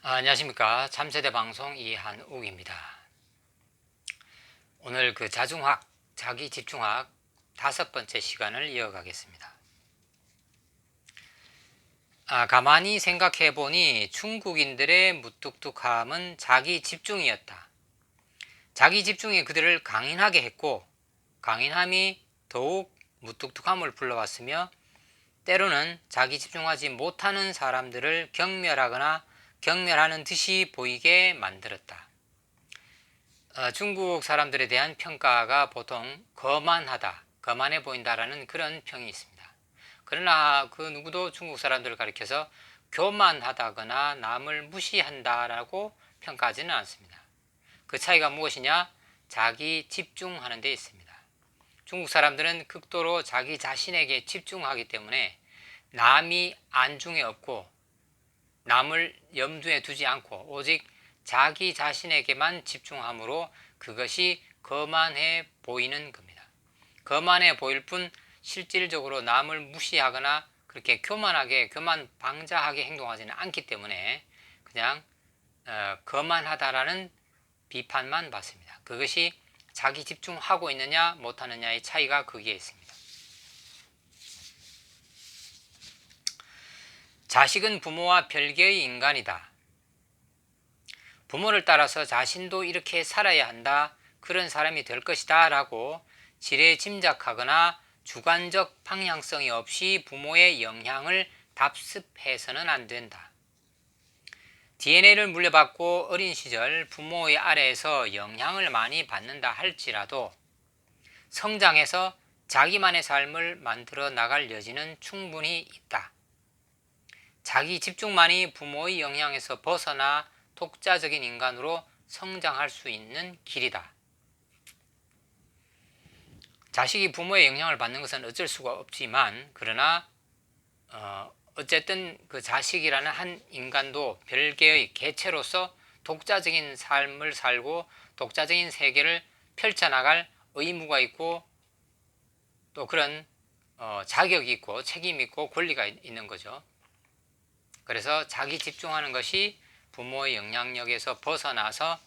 안녕하십니까. 참세대 방송 이한욱입니다. 오늘 자중학, 자기집중학 5번째 시간을 이어가겠습니다. 가만히 생각해 보니 중국인들의 무뚝뚝함은 자기집중이었다. 자기집중이 그들을 강인하게 했고 강인함이 더욱 무뚝뚝함을 불러왔으며 때로는 자기집중하지 못하는 사람들을 경멸하거나 경멸하는 듯이 보이게 만들었다. 중국 사람들에 대한 평가가 보통 거만하다, 거만해 보인다라는 그런 평이 있습니다. 그러나 그 누구도 중국 사람들을 가리켜서 교만하다거나 남을 무시한다라고 평가하지는 않습니다. 그 차이가 무엇이냐? 자기 집중하는 데 있습니다. 중국 사람들은 극도로 자기 자신에게 집중하기 때문에 남이 안중에 없고 남을 염두에 두지 않고 오직 자기 자신에게만 집중함으로 그것이 거만해 보이는 겁니다. 거만해 보일 뿐 실질적으로 남을 무시하거나 그렇게 교만하게 교만방자하게 행동하지는 않기 때문에 그냥 거만하다라는 비판만 받습니다. 그것이 자기 집중하고 있느냐 못하느냐의 차이가 거기에 있습니다. 자식은 부모와 별개의 인간이다. 부모를 따라서 자신도 이렇게 살아야 한다, 그런 사람이 될 것이다 라고 지레 짐작하거나 주관적 방향성이 없이 부모의 영향을 답습해서는 안 된다. DNA를 물려받고 어린 시절 부모의 아래에서 영향을 많이 받는다 할지라도 성장해서 자기만의 삶을 만들어 나갈 여지는 충분히 있다. 자기 집중만이 부모의 영향에서 벗어나 독자적인 인간으로 성장할 수 있는 길이다. 자식이 부모의 영향을 받는 것은 어쩔 수가 없지만 그러나 어쨌든 그 자식이라는 한 인간도 별개의 개체로서 독자적인 삶을 살고 독자적인 세계를 펼쳐나갈 의무가 있고 또 그런 자격이 있고 책임이 있고 권리가 있는 거죠. 그래서 자기 집중하는 것이 부모의 영향력에서 벗어나서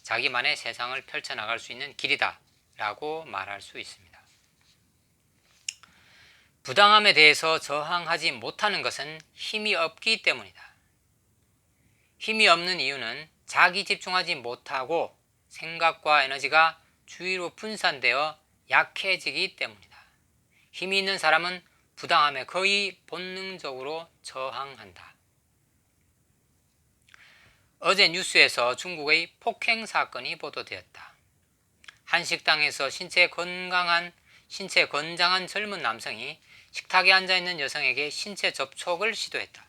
자기만의 세상을 펼쳐나갈 수 있는 길이다 라고 말할 수 있습니다. 부당함에 대해서 저항하지 못하는 것은 힘이 없기 때문이다. 힘이 없는 이유는 자기 집중하지 못하고 생각과 에너지가 주위로 분산되어 약해지기 때문이다. 힘이 있는 사람은 부당함에 거의 본능적으로 저항한다. 어제 뉴스에서 중국의 폭행 사건이 보도되었다. 한 식당에서 신체 건장한 젊은 남성이 식탁에 앉아있는 여성에게 신체 접촉을 시도했다.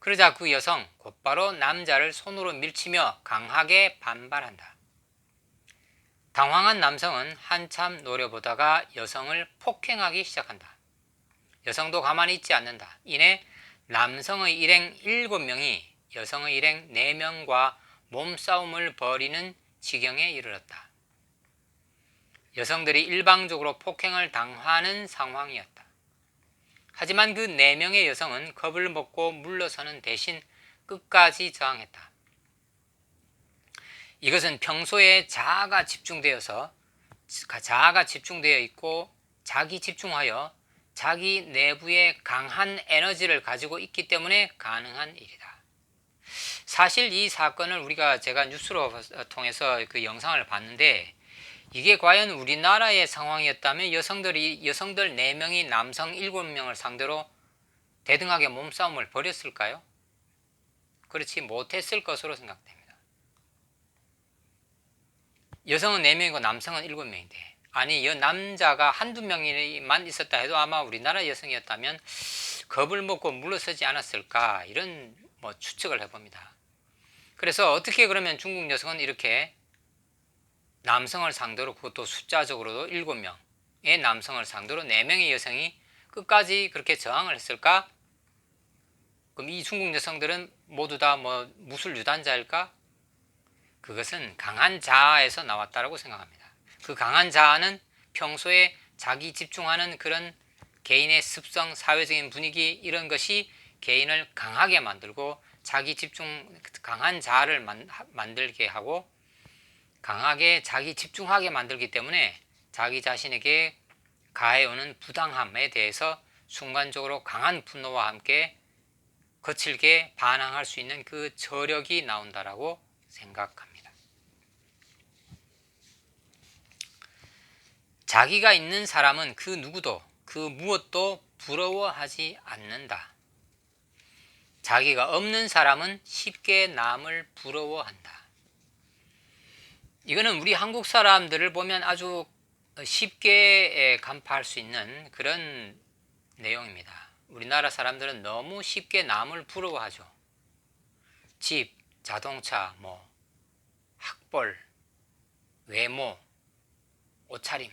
그러자 그 여성 곧바로 남자를 손으로 밀치며 강하게 반발한다. 당황한 남성은 한참 노려보다가 여성을 폭행하기 시작한다. 여성도 가만히 있지 않는다. 이내 남성의 일행 7명이 여성의 일행 4명과 몸싸움을 벌이는 지경에 이르렀다. 여성들이 일방적으로 폭행을 당하는 상황이었다. 하지만 그 4명의 여성은 겁을 먹고 물러서는 대신 끝까지 저항했다. 이것은 평소에 자아가 집중되어 있고 자기 집중하여 자기 내부에 강한 에너지를 가지고 있기 때문에 가능한 일이다. 사실 이 사건을 제가 뉴스로 통해서 그 영상을 봤는데 이게 과연 우리나라의 상황이었다면 여성들 4명이 남성 7명을 상대로 대등하게 몸싸움을 벌였을까요? 그렇지 못했을 것으로 생각됩니다. 여성은 4명이고 남성은 7명인데 아니 남자가 한두 명만 있었다 해도 아마 우리나라 여성이었다면 겁을 먹고 물러서지 않았을까 이런 추측을 해봅니다. 그래서 어떻게 그러면 중국 여성은 이렇게 남성을 상대로 그것도 숫자적으로도 7명의 남성을 상대로 4명의 여성이 끝까지 그렇게 저항을 했을까? 그럼 이 중국 여성들은 모두 다 무술 유단자일까? 그것은 강한 자아에서 나왔다고 생각합니다. 그 강한 자아는 평소에 자기 집중하는 그런 개인의 습성, 사회적인 분위기 이런 것이 개인을 강하게 만들고 자기 집중, 강한 자아를 만들게 하고 강하게 자기 집중하게 만들기 때문에 자기 자신에게 가해오는 부당함에 대해서 순간적으로 강한 분노와 함께 거칠게 반항할 수 있는 그 저력이 나온다라고 생각합니다. 자기가 있는 사람은 그 누구도 그 무엇도 부러워하지 않는다. 자기가 없는 사람은 쉽게 남을 부러워한다. 이거는 우리 한국 사람들을 보면 아주 쉽게 간파할 수 있는 그런 내용입니다. 우리나라 사람들은 너무 쉽게 남을 부러워하죠. 집, 자동차, 학벌, 외모, 옷차림,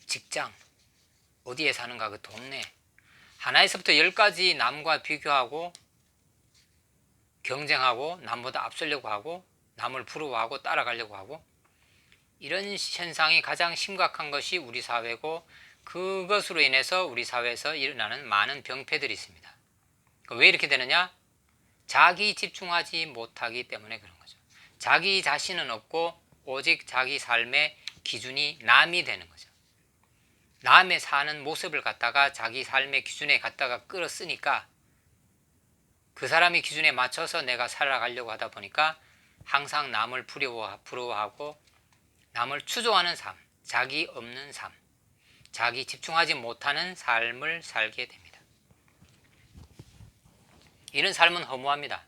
직장, 어디에 사는가 그 동네, 하나에서부터 10가지 남과 비교하고 경쟁하고 남보다 앞서려고 하고 남을 부러워하고 따라가려고 하고, 이런 현상이 가장 심각한 것이 우리 사회고, 그것으로 인해서 우리 사회에서 일어나는 많은 병폐들이 있습니다. 왜 이렇게 되느냐? 자기 집중하지 못하기 때문에 그런 거죠. 자기 자신은 없고 오직 자기 삶의 기준이 남이 되는 거죠. 남의 사는 모습을 갖다가 자기 삶의 기준에 갖다가 끌어쓰니까 그 사람의 기준에 맞춰서 내가 살아가려고 하다 보니까 항상 남을 부러워하고 남을 추종하는 삶, 자기 없는 삶, 자기 집중하지 못하는 삶을 살게 됩니다. 이런 삶은 허무합니다.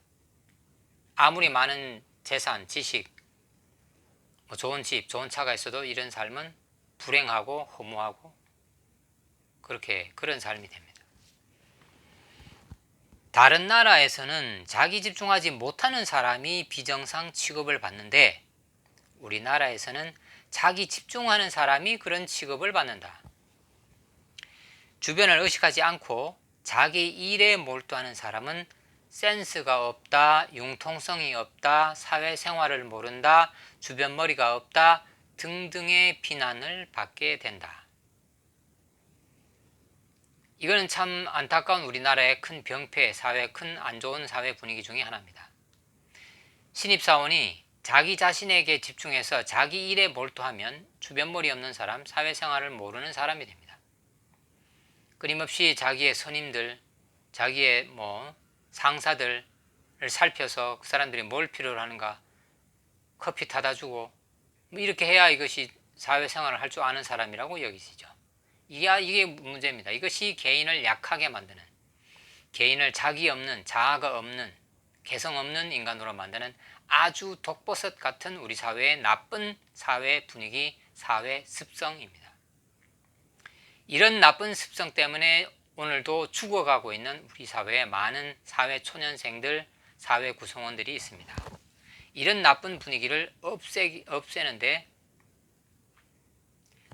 아무리 많은 재산, 지식, 좋은 집, 좋은 차가 있어도 이런 삶은 불행하고 허무하고 그런 삶이 됩니다. 다른 나라에서는 자기 집중하지 못하는 사람이 비정상 취급을 받는데 우리나라에서는 자기 집중하는 사람이 그런 취급을 받는다. 주변을 의식하지 않고 자기 일에 몰두하는 사람은 센스가 없다, 융통성이 없다, 사회생활을 모른다, 주변 머리가 없다 등등의 비난을 받게 된다. 이거는 참 안타까운 우리나라의 큰 병폐, 큰 안 좋은 사회 분위기 중에 하나입니다. 신입사원이 자기 자신에게 집중해서 자기 일에 몰두하면 주변 머리 없는 사람, 사회생활을 모르는 사람이 됩니다. 끊임없이 자기의 선임들, 자기의 상사들을 살펴서 그 사람들이 뭘 필요로 하는가 커피 타다 주고 이렇게 해야 이것이 사회생활을 할 줄 아는 사람이라고 여기시죠. 이게 문제입니다. 이것이 개인을 약하게 만드는, 개인을 자기 없는, 자아가 없는, 개성 없는 인간으로 만드는 아주 독버섯 같은 우리 사회의 나쁜 사회 분위기, 사회 습성입니다. 이런 나쁜 습성 때문에 오늘도 죽어가고 있는 우리 사회에 많은 사회 초년생들, 사회 구성원들이 있습니다. 이런 나쁜 분위기를 없애는데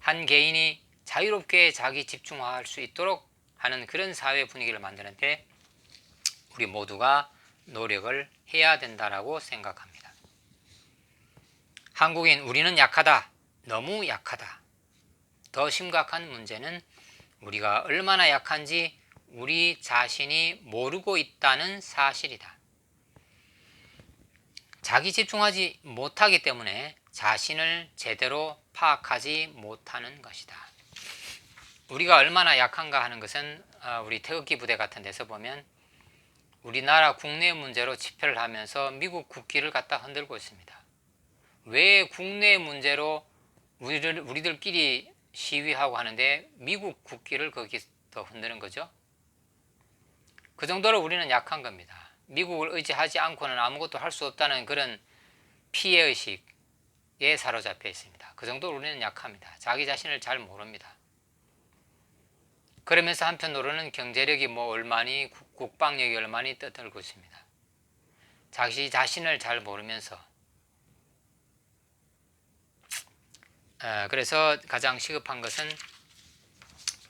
한 개인이 자유롭게 자기 집중할 수 있도록 하는 그런 사회 분위기를 만드는데 우리 모두가 노력을 해야 된다라고 생각합니다. 한국인 우리는 약하다, 너무 약하다. 더 심각한 문제는 우리가 얼마나 약한지 우리 자신이 모르고 있다는 사실이다. 자기 집중하지 못하기 때문에 자신을 제대로 파악하지 못하는 것이다. 우리가 얼마나 약한가 하는 것은 우리 태극기 부대 같은 데서 보면 우리나라 국내 문제로 집회를 하면서 미국 국기를 갖다 흔들고 있습니다. 왜 국내 문제로 우리들끼리 시위하고 하는데 미국 국기를 거기서 흔드는 거죠? 그 정도로 우리는 약한 겁니다. 미국을 의지하지 않고는 아무것도 할 수 없다는 그런 피해의식에 사로잡혀 있습니다. 그 정도로 우리는 약합니다. 자기 자신을 잘 모릅니다. 그러면서 한편으로는 경제력이 얼마니, 국방력이 얼마니 떠들고 있습니다. 자기 자신을 잘 모르면서. 그래서 가장 시급한 것은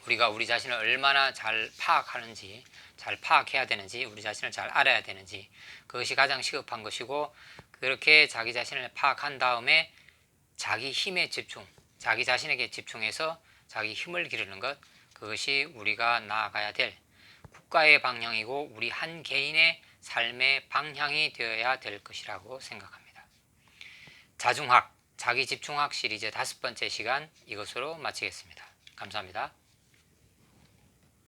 우리가 우리 자신을 얼마나 잘 파악하는지, 잘 파악해야 되는지, 우리 자신을 잘 알아야 되는지, 그것이 가장 시급한 것이고, 그렇게 자기 자신을 파악한 다음에 자기 힘에 집중, 자기 자신에게 집중해서 자기 힘을 기르는 것, 그것이 우리가 나아가야 될 국가의 방향이고 우리 한 개인의 삶의 방향이 되어야 될 것이라고 생각합니다. 자중학, 자기집중학 시리즈 5번째 시간 이것으로 마치겠습니다. 감사합니다.